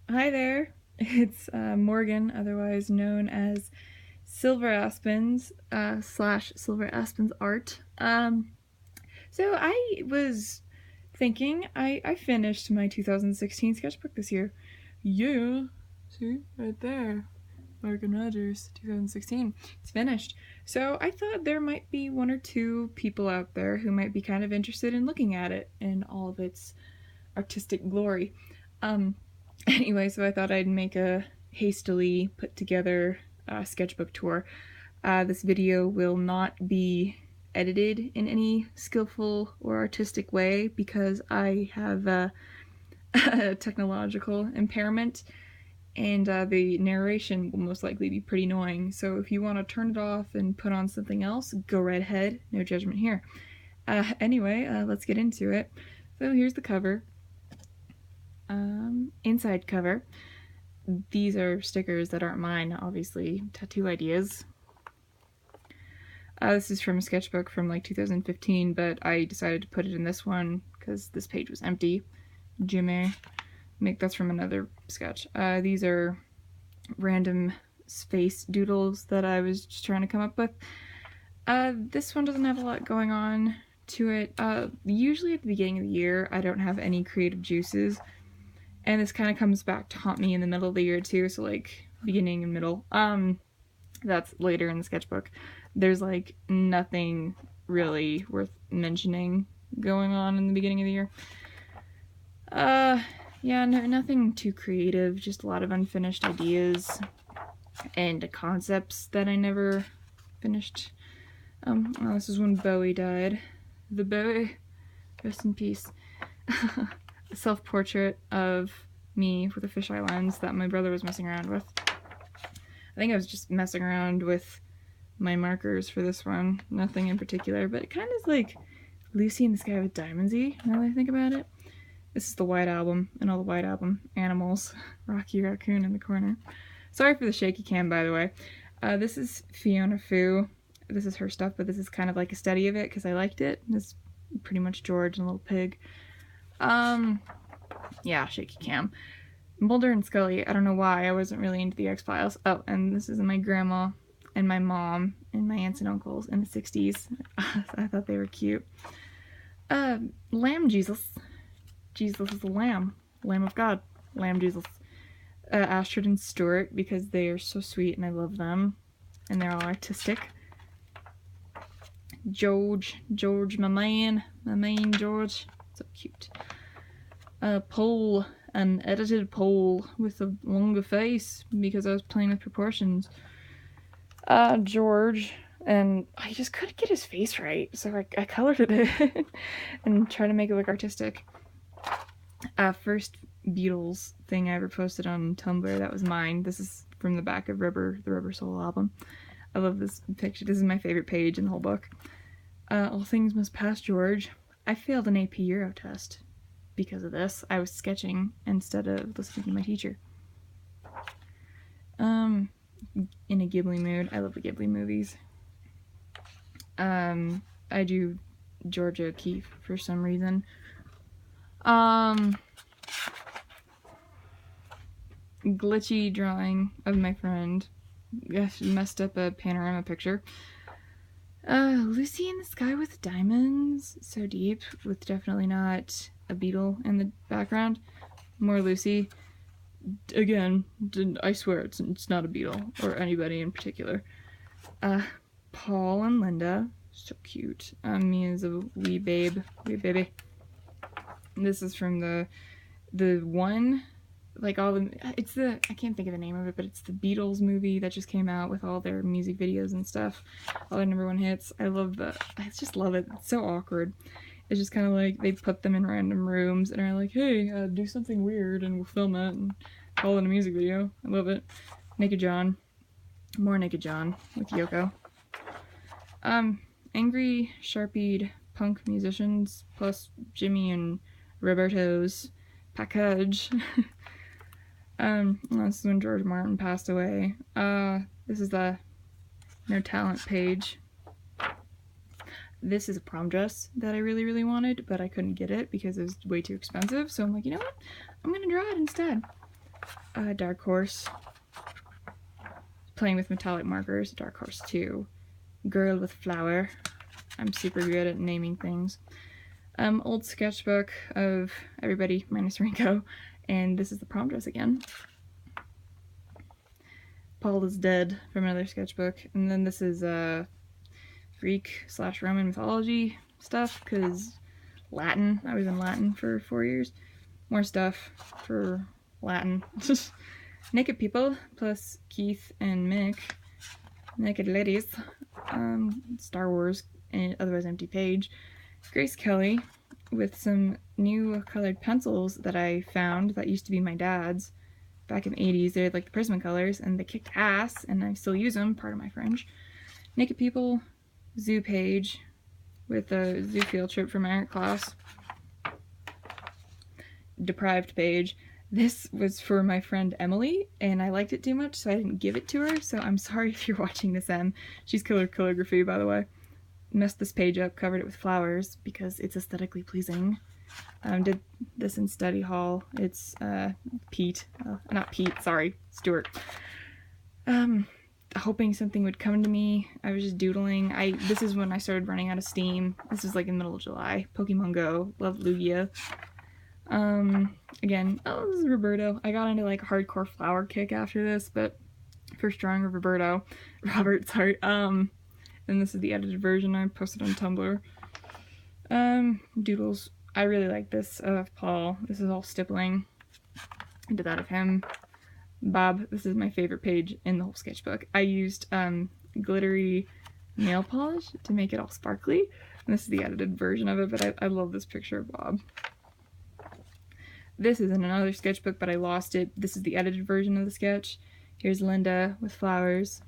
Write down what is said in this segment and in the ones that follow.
Hi there, it's Morgan, otherwise known as Silveraspens slash silveraspensart. So I was thinking, I finished my 2016 sketchbook this year. Yeah, see, right there. Morgan Rogers, 2016. It's finished. So I thought there might be one or two people out there who might be kind of interested in looking at it in all of its artistic glory. Um, Anyway, so I thought I'd make a hastily put together sketchbook tour. This video will not be edited in any skillful or artistic way because I have a technological impairment, and the narration will most likely be pretty annoying. So if you want to turn it off and put on something else, go right ahead. No judgment here. Anyway, let's get into it. So here's the cover. Inside cover. These are stickers that aren't mine, obviously. Tattoo ideas. This is from a sketchbook from like 2015, but I decided to put it in this one because this page was empty. Jimmy. That's from another sketch. These are random space doodles that I was just trying to come up with. This one doesn't have a lot going on to it. Usually at the beginning of the year, I don't have any creative juices. And this kind of comes back to haunt me in the middle of the year too, so like beginning and middle. That's later in the sketchbook. There's like nothing really worth mentioning going on in the beginning of the year. Yeah, nothing too creative, just a lot of unfinished ideas and concepts that I never finished. Well, this is when Bowie died. The Bowie, rest in peace. A self-portrait of me with a fisheye lens that my brother was messing around with. I think I was just messing around with my markers for this one. Nothing in particular, but it kind of is like Lucy in the Sky with Diamonds-y, now that I think about it. This is the White Album, and all the White Album animals. Rocky Raccoon in the corner. Sorry for the shaky cam, by the way. This is Fiona Fu. This is her stuff, but this is kind of like a study of it because I liked it. This is pretty much George and a little pig. Yeah, shaky cam. Mulder and Scully, I don't know why, I wasn't really into the X-Files. Oh, and this is my grandma and my mom and my aunts and uncles in the 60s. I thought they were cute. Lamb Jesus. Jesus is a lamb. Lamb of God. Lamb Jesus. Astrid and Stuart, because they are so sweet and I love them. And they're all artistic. George, my man George. So cute. Pole, an edited pole with a longer face because I was playing with proportions. George, and I just couldn't get his face right, so I colored it and tried to make it look artistic. First Beatles thing I ever posted on Tumblr, that was mine. This is from the back of the Rubber Soul album. I love this picture. This is my favorite page in the whole book. All things must pass, George. I failed an AP Euro test because of this. I was sketching instead of listening to my teacher. In a Ghibli mood. I love the Ghibli movies. I do Georgia O'Keeffe for some reason. Glitchy drawing of my friend. Yes, messed up a panorama picture. Lucy in the Sky with Diamonds. So deep, with definitely not a beetle in the background. More Lucy. Again, I swear it's not a beetle or anybody in particular. Paul and Linda. So cute. Me as a wee baby. This is from the one, like all the, it's the, I can't think of the name of it, but it's the Beatles movie that just came out with all their music videos and stuff, all their #1 hits. I just love it. It's so awkward. It's just kind of like they put them in random rooms and are like, hey, do something weird and we'll film it and call it a music video. I love it. Naked John. More Naked John with Yoko. Angry, sharpied punk musicians plus Jimmy and Roberto's package. This is when George Martin passed away. This is the No Talent page. This is a prom dress that I really, really wanted, but I couldn't get it because it was way too expensive. So I'm like, you know what? I'm gonna draw it instead. Dark Horse. Playing with metallic markers, Dark Horse 2. Girl with Flower. I'm super good at naming things. Old sketchbook of everybody minus Ringo, and this is the prom dress again. Paul is Dead from another sketchbook, and then this is Greek/Roman mythology stuff, because Latin. I was in Latin for 4 years. More stuff for Latin. Naked People, plus Keith and Mick. Naked Ladies. Star Wars, and otherwise empty page. Grace Kelly, with some new colored pencils that I found that used to be my dad's back in the 80s. They're like the Prismacolors, and they kicked ass, and I still use them, part of my French. Naked People, zoo page, with a zoo field trip for my art class. Deprived page. This was for my friend Emily, and I liked it too much, so I didn't give it to her, so I'm sorry if you're watching this, Em. She's killer calligraphy, by the way. Messed this page up, covered it with flowers, because it's aesthetically pleasing. Did this in study hall. It's, Pete. Not Pete, sorry, Stuart. Hoping something would come to me. I was just doodling. This is when I started running out of steam. This is like in the middle of July. Pokemon Go. Love Lugia. Again, this is Roberto. I got into like a hardcore flower kick after this, but first drawing of Robert, sorry. And this is the edited version I posted on Tumblr. Doodles. I really like this of Paul. This is all stippling. I did that of him. Bob. This is my favorite page in the whole sketchbook. I used glittery nail polish to make it all sparkly. And this is the edited version of it, but I love this picture of Bob. This is in another sketchbook, but I lost it. This is the edited version of the sketch. Here's Linda with flowers.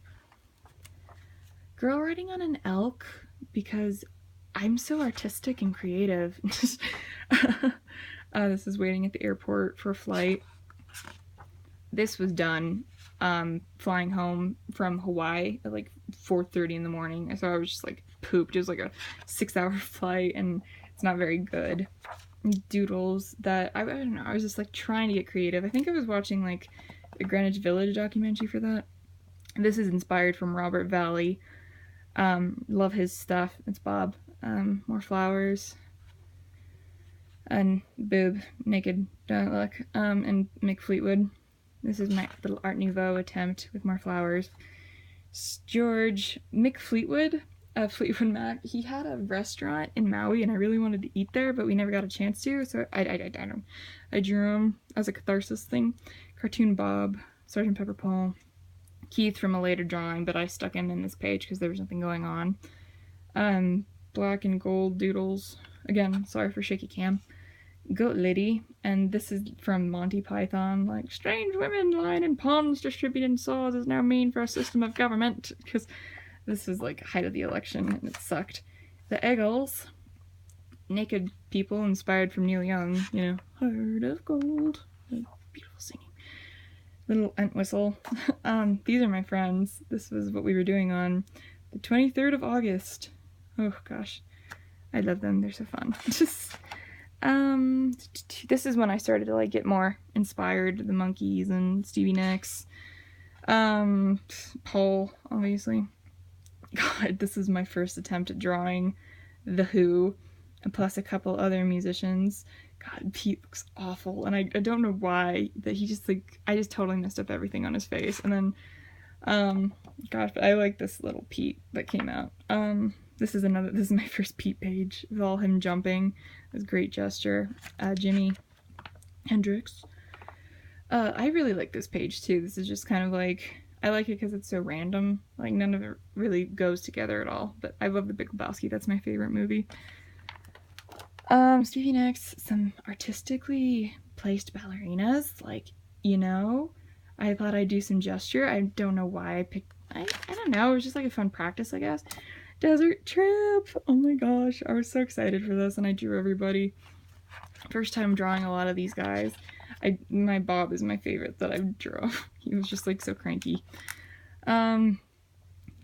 Girl riding on an elk, because I'm so artistic and creative. This is waiting at the airport for a flight. This was done flying home from Hawaii at like 4:30 in the morning. So I was just like pooped. It was like a 6-hour flight, and it's not very good. Doodles that I don't know, I was just like trying to get creative. I think I was watching like a Greenwich Village documentary for that. This is inspired from Robert Valley. Love his stuff. It's Bob. More flowers. And Boob, Naked, Don't Look, and Mick Fleetwood. This is my little Art Nouveau attempt with more flowers. George, Mick Fleetwood, Fleetwood Mac, he had a restaurant in Maui, and I really wanted to eat there, but we never got a chance to, so I drew him as a catharsis thing. Cartoon Bob, Sgt. Pepper Paul, Keith from a later drawing, but I stuck him in this page because there was nothing going on. Black and gold doodles. Again, sorry for shaky cam. Goat Lady, and this is from Monty Python, like, strange women lying in ponds distributing saws is now mean for a system of government, because this was like height of the election and it sucked. The Eagles, Naked People inspired from Neil Young, you know, Heart of Gold, beautiful singing. Little Entwistle. These are my friends. This was what we were doing on the 23rd of August. Oh gosh, I love them, they're so fun. This is when I started to like get more inspired, the Monkees and Stevie Nicks. Paul, obviously. God, this is my first attempt at drawing The Who, and plus a couple other musicians. God, Pete looks awful, and I don't know why, that he just like, I just totally messed up everything on his face. And then, gosh, but I like this little Pete that came out. This is my first Pete page with all him jumping. It was a great gesture. Jimi Hendrix. I really like this page too. This is just kind of like, I like it because it's so random. Like, none of it really goes together at all. But I love The Big Lebowski. That's my favorite movie. Stevie Nicks, some artistically placed ballerinas. Like, you know, I thought I'd do some gesture. I don't know why I picked, I don't know. It was just like a fun practice, I guess. Desert Trip. Oh my gosh. I was so excited for this, and I drew everybody. First time drawing a lot of these guys. My Bob is my favorite that I've drawn. He was just like so cranky.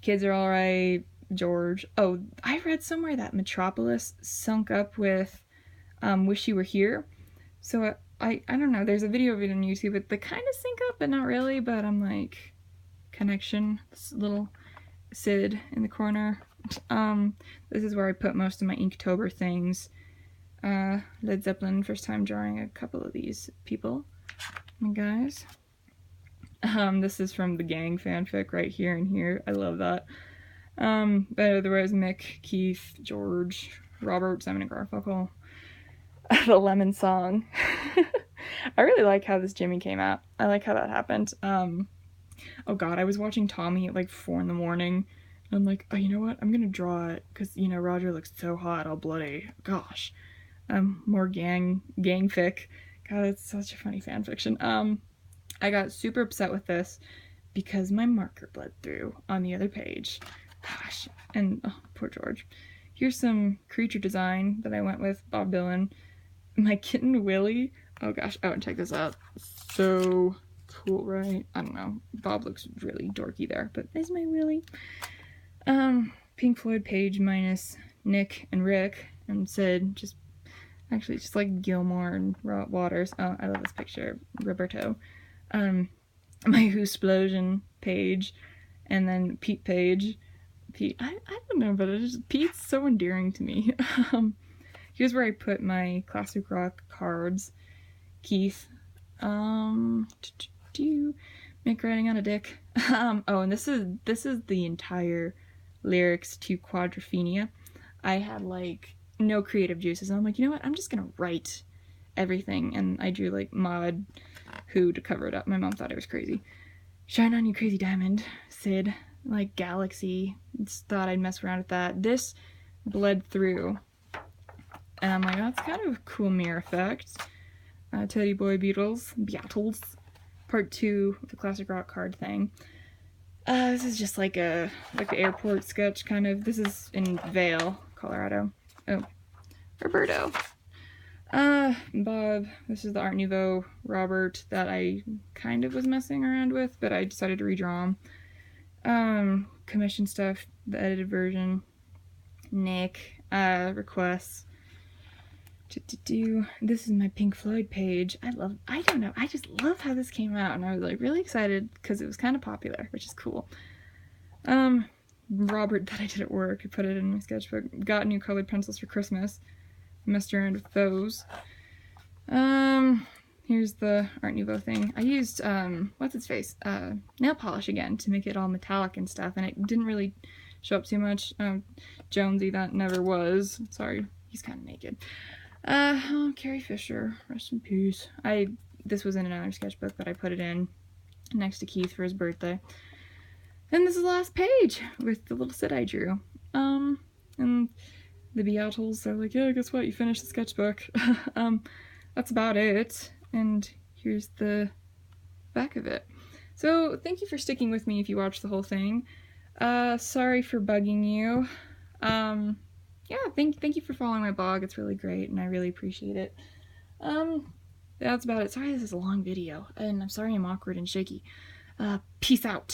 Kids Are Alright, George. Oh, I read somewhere that Metropolis sunk up with Wish You Were Here. So I don't know, there's a video of it on YouTube, but they kind of sync up, but not really, but I'm like, connection, this little Sid in the corner. This is where I put most of my Inktober things. Led Zeppelin, first time drawing a couple of these people, my guys. This is from the Gang fanfic right here and here. I love that. But otherwise, Mick, Keith, George, Robert, Simon and Garfunkel. The Lemon Song. I really like how this Jimmy came out. I like how that happened. Oh god, I was watching Tommy at like 4 in the morning. And I'm like, oh, you know what? I'm gonna draw it because, you know, Roger looks so hot, all bloody. Gosh. More gang fic. God, it's such a funny fanfiction. I got super upset with this because my marker bled through on the other page. Gosh. And, oh, poor George. Here's some creature design that I went with, Bob Dylan. My kitten Willie. Oh gosh, oh, and check this out. So cool, right? I don't know. Bob looks really dorky there, but there's my Willie. Pink Floyd page minus Nick and Rick, and Sid, just like Gilmore and Waters. Oh, I love this picture. Roberto. My Whosplosion page, and then Pete page. Pete, I don't know, but Pete's so endearing to me. Here's where I put my classic rock cards. Keith. Mick riding on a dick. Oh, and this is the entire lyrics to Quadrophenia. I had like no creative juices. I'm like, you know what? I'm just gonna write everything, and I drew like Mod Who to cover it up. My mom thought I was crazy. Shine on you, crazy diamond. Sid, like Galaxy. Just thought I'd mess around with that. This bled through, and I'm like, oh, that's kind of a cool mirror effect. Teddy Boy Beatles, part 2 of the classic rock card thing. This is just like the airport sketch kind of. This is in Vail, Colorado. Oh, Roberto. Bob. This is the Art Nouveau Robert that I kind of was messing around with, but I decided to redraw him. Commission stuff, the edited version. Nick. Requests. This is my Pink Floyd page. I don't know, I just love how this came out, and I was like really excited because it was kind of popular, which is cool. Robert that I did at work, I put it in my sketchbook. Got new colored pencils for Christmas. Messed around with those. Here's the Art Nouveau thing. I used, what's its face? Nail polish again to make it all metallic and stuff, and it didn't really show up too much. Jonesy, that never was. Sorry, he's kind of naked. Oh, Carrie Fisher, rest in peace. This was in another sketchbook, but I put it in next to Keith for his birthday. And this is the last page with the little Sid I drew. And the Beatles, they're like, yeah, guess what? You finished the sketchbook. That's about it. And here's the back of it. So thank you for sticking with me if you watched the whole thing. Sorry for bugging you. Yeah, thank you for following my blog. It's really great, and I really appreciate it. That's about it. Sorry this is a long video, and I'm sorry I'm awkward and shaky. Peace out.